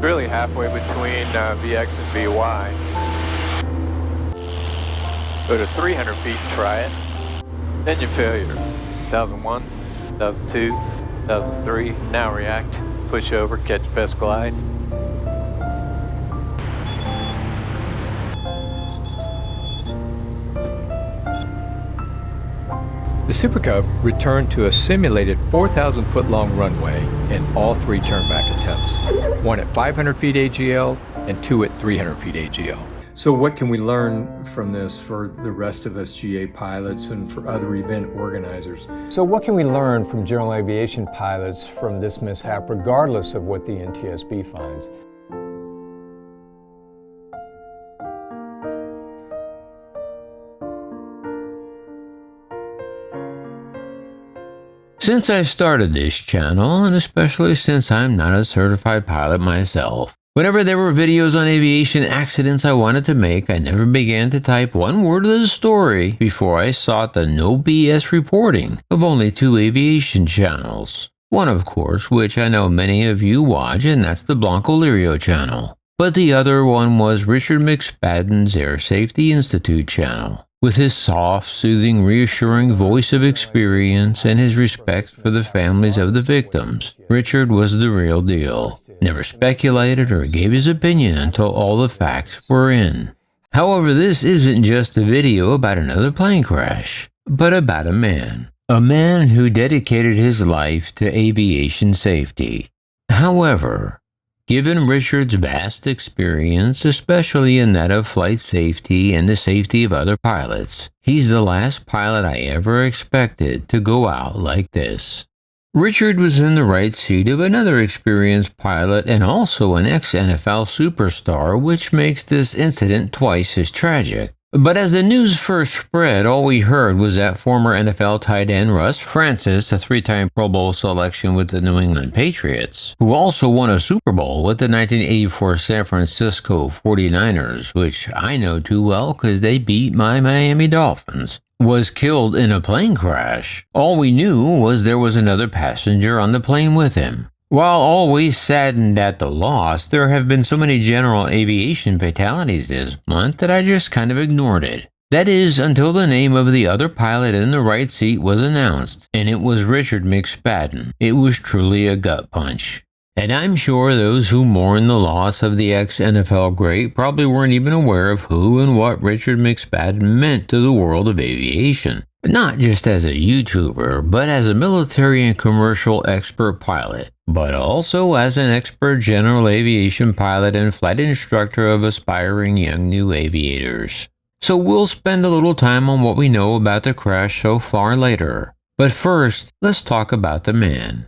Really halfway between VX and VY. Go to 300 feet and try it. Then your failure. 1001, 1002, 1003. Now react. Push over, catch best glide. The Super Cub returned to a simulated 4,000-foot-long runway in all three turnback attempts, one at 500 feet AGL and two at 300 feet AGL. So what can we learn from this for the rest of us GA pilots and for other event organizers? So what can we learn from general aviation pilots from this mishap, regardless of what the NTSB finds? Since I started this channel, and especially since I'm not a certified pilot myself, whenever there were videos on aviation accidents I wanted to make, I never began to type one word of the story before I sought the no BS reporting of only two aviation channels. One, of course, which I know many of you watch, and that's the Blanco Lirio channel. But the other one was Richard McSpadden's Air Safety Institute channel. With his soft, soothing, reassuring voice of experience and his respect for the families of the victims, Richard was the real deal. Never speculated or gave his opinion until all the facts were in. However, this isn't just a video about another plane crash, but about a man. A man who dedicated his life to aviation safety. However, given Richard's vast experience, especially in that of flight safety and the safety of other pilots, he's the last pilot I ever expected to go out like this. Richard was in the right seat of another experienced pilot and also an ex-NFL superstar, which makes this incident twice as tragic. But as the news first spread, all we heard was that former NFL tight end Russ, a three-time Pro Bowl selection with the New England Patriots, who also won a Super Bowl with the 1984 San Francisco 49ers, which I know too well because they beat my Miami Dolphins, was killed in a plane crash. All we knew was there was another passenger on the plane with him. While always saddened at the loss, there have been so many general aviation fatalities this month that I just kind of ignored it. That is, until the name of the other pilot in the right seat was announced, and it was Richard McSpadden. It was truly a gut punch. And I'm sure those who mourn the loss of the ex-NFL great probably weren't even aware of who and what Richard McSpadden meant to the world of aviation. Not just as a YouTuber, but as a military and commercial expert pilot, but also as an expert general aviation pilot and flight instructor of aspiring young new aviators. So we'll spend a little time on what we know about the crash so far later. But first, let's talk about the man.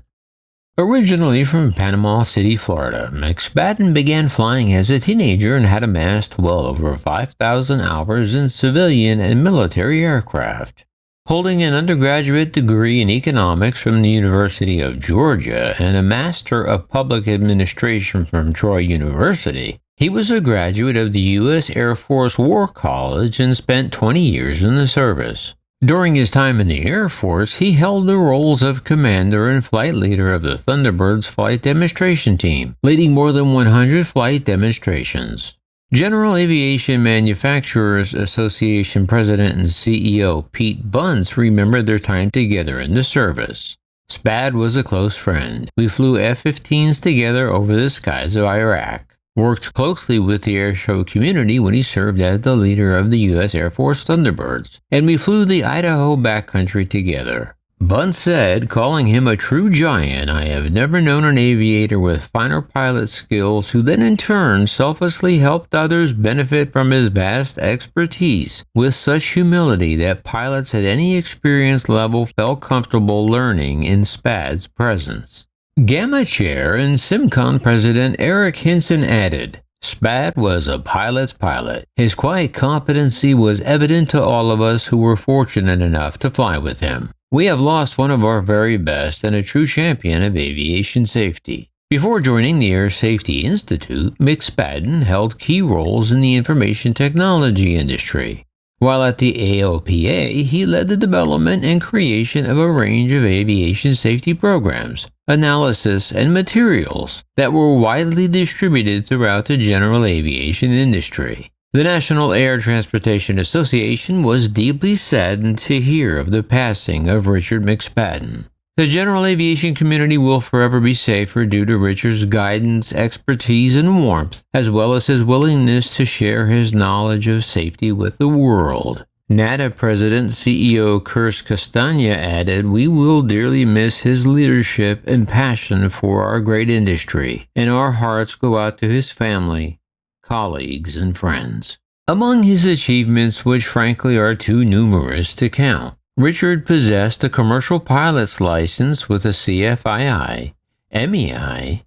Originally from Panama City, Florida, McSpadden began flying as a teenager and had amassed well over 5,000 hours in civilian and military aircraft. Holding an undergraduate degree in economics from the University of Georgia and a Master of Public Administration from Troy University, he was a graduate of the U.S. Air Force War College and spent 20 years in the service. During his time in the Air Force, he held the roles of commander and flight leader of the Thunderbirds flight demonstration team, leading more than 100 flight demonstrations. General Aviation Manufacturers Association President and CEO Pete Bunce remembered their time together in the service. Spad was a close friend. We flew F-15s together over the skies of Iraq, worked closely with the airshow community when he served as the leader of the U.S. Air Force Thunderbirds, and we flew the Idaho backcountry together. Bunce said, calling him a true giant, I have never known an aviator with finer pilot skills who then in turn selflessly helped others benefit from his vast expertise with such humility that pilots at any experience level felt comfortable learning in Spad's presence. Gamma Chair and SimCon President Eric Hinson added, Spad was a pilot's pilot. His quiet competency was evident to all of us who were fortunate enough to fly with him. We have lost one of our very best and a true champion of aviation safety. Before joining the Air Safety Institute, McSpadden held key roles in the information technology industry. While at the AOPA, he led the development and creation of a range of aviation safety programs, analysis, and materials that were widely distributed throughout the general aviation industry. The National Air Transportation Association was deeply saddened to hear of the passing of Richard McSpadden. The general aviation community will forever be safer due to Richard's guidance, expertise, and warmth, as well as his willingness to share his knowledge of safety with the world. NATA President CEO Kurs Castagna added, "We will dearly miss his leadership and passion for our great industry, and our hearts go out to his family, colleagues, and friends." Among his achievements, which frankly are too numerous to count, Richard possessed a commercial pilot's license with a CFII, MEI,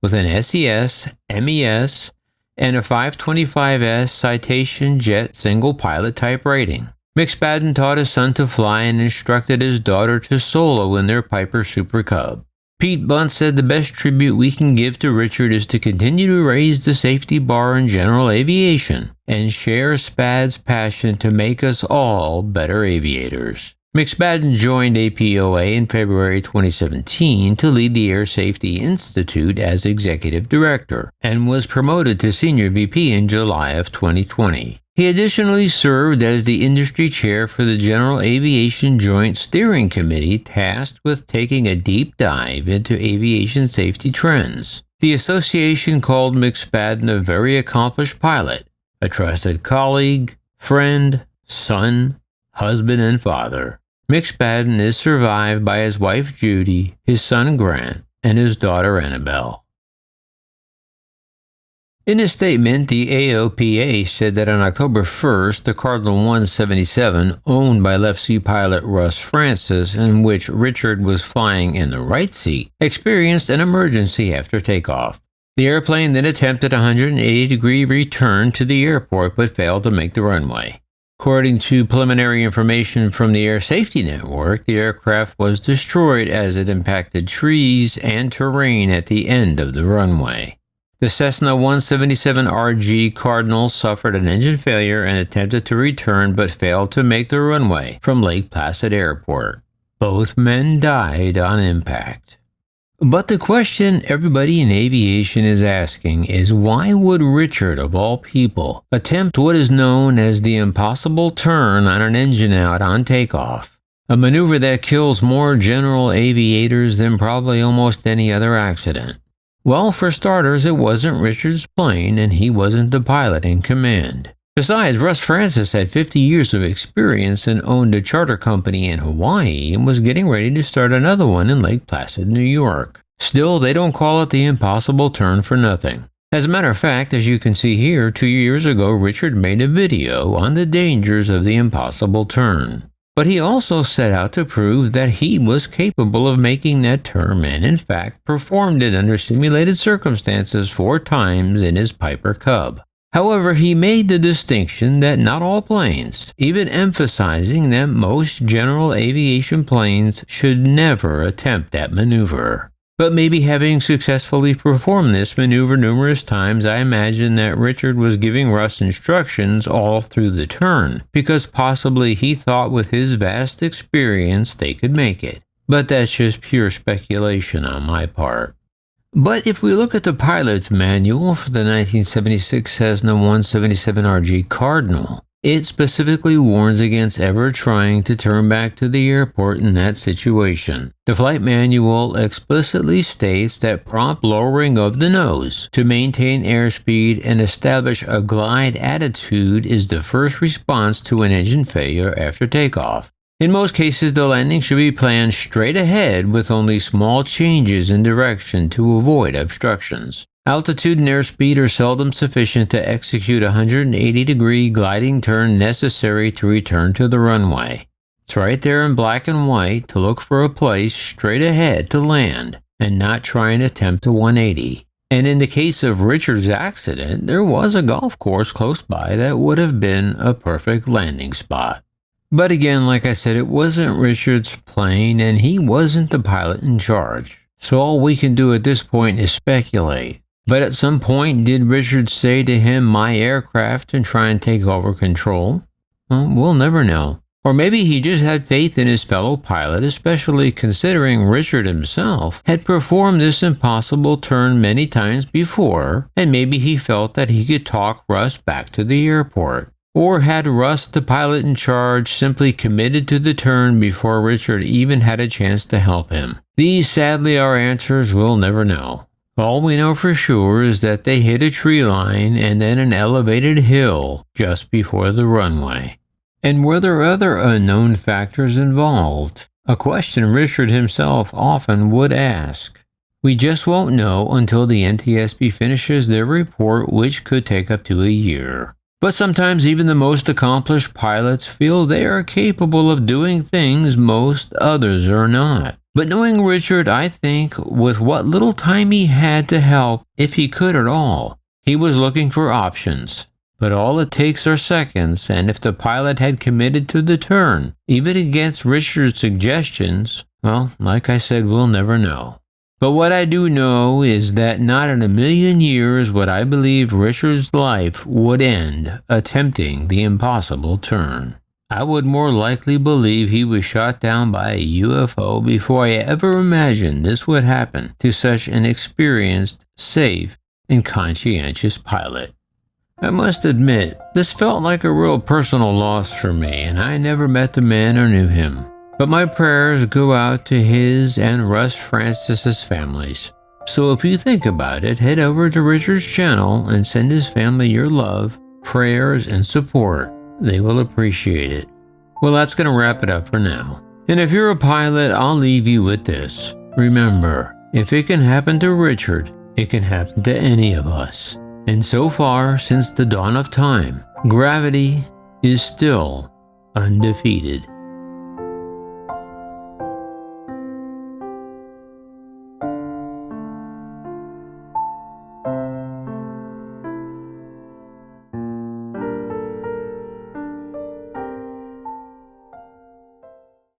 with an SES, MES, and a 525S Citation Jet single pilot type rating. McSpadden taught his son to fly and instructed his daughter to solo in their Piper Super Cub. Pete Bunt said the best tribute we can give to Richard is to continue to raise the safety bar in general aviation and share Spad's passion to make us all better aviators. McSpadden joined APOA in February 2017 to lead the Air Safety Institute as executive director and was promoted to senior VP in July of 2020. He additionally served as the industry chair for the General Aviation Joint Steering Committee tasked with taking a deep dive into aviation safety trends. The association called McSpadden a very accomplished pilot, a trusted colleague, friend, son, husband, and father. McSpadden is survived by his wife Judy, his son Grant, and his daughter Annabelle. In a statement, the AOPA said that on October 1st, the Cardinal 177, owned by Left Sea pilot Russ Francis, in which Richard was flying in the right seat, experienced an emergency after takeoff. The airplane then attempted a 180-degree return to the airport but failed to make the runway. According to preliminary information from the Air Safety Network, the aircraft was destroyed as it impacted trees and terrain at the end of the runway. The Cessna 177RG Cardinal suffered an engine failure and attempted to return but failed to make the runway from Lake Placid Airport. Both men died on impact. But the question everybody in aviation is asking is, why would Richard, of all people, attempt what is known as the impossible turn on an engine out on takeoff? A maneuver that kills more general aviators than probably almost any other accident. Well, for starters, it wasn't Richard's plane and he wasn't the pilot in command. Besides, Russ Francis had 50 years of experience and owned a charter company in Hawaii and was getting ready to start another one in Lake Placid, New York. Still, they don't call it the impossible turn for nothing. As a matter of fact, as you can see here, 2 years ago, Richard made a video on the dangers of the impossible turn. But he also set out to prove that he was capable of making that turn and, in fact, performed it under simulated circumstances 4 times in his Piper Cub. However, he made the distinction that not all planes, even emphasizing that most general aviation planes should never attempt that maneuver. But maybe having successfully performed this maneuver numerous times, I imagine that Richard was giving Russ instructions all through the turn, because possibly he thought with his vast experience they could make it. But that's just pure speculation on my part. But if we look at the pilot's manual for the 1976 Cessna 177RG Cardinal, it specifically warns against ever trying to turn back to the airport in that situation. The flight manual explicitly states that prompt lowering of the nose to maintain airspeed and establish a glide attitude is the first response to an engine failure after takeoff. In most cases, the landing should be planned straight ahead with only small changes in direction to avoid obstructions. Altitude and airspeed are seldom sufficient to execute a 180-degree gliding turn necessary to return to the runway. It's right there in black and white to look for a place straight ahead to land and not try and attempt a 180. And in the case of Richard's accident, there was a golf course close by that would have been a perfect landing spot. But again, like I said, it wasn't Richard's plane and he wasn't the pilot in charge. So all we can do at this point is speculate. But at some point, did Richard say to him, "my aircraft," and try and take over control? Well, we'll never know. Or maybe he just had faith in his fellow pilot, especially considering Richard himself had performed this impossible turn many times before, and maybe he felt that he could talk Russ back to the airport. Or had Russ, the pilot in charge, simply committed to the turn before Richard even had a chance to help him? These sadly are answers we'll never know. All we know for sure is that they hit a tree line and then an elevated hill just before the runway. And were there other unknown factors involved? A question Richard himself often would ask. We just won't know until the NTSB finishes their report, which could take up to a year. But sometimes even the most accomplished pilots feel they are capable of doing things most others are not. But knowing Richard, I think, with what little time he had to help, if he could at all, he was looking for options. But all it takes are seconds, and if the pilot had committed to the turn, even against Richard's suggestions, well, like I said, we'll never know. But what I do know is that not in a million years would I believe Richard's life would end attempting the impossible turn. I would more likely believe he was shot down by a UFO before I ever imagined this would happen to such an experienced, safe, and conscientious pilot. I must admit, this felt like a real personal loss for me, and I never met the man or knew him. But my prayers go out to his and Russ Francis's families. So if you think about it, head over to Richard's channel and send his family your love, prayers, and support. They will appreciate it. Well, that's going to wrap it up for now. And if you're a pilot, I'll leave you with this. Remember, if it can happen to Richard, it can happen to any of us. And so far, since the dawn of time, gravity is still undefeated.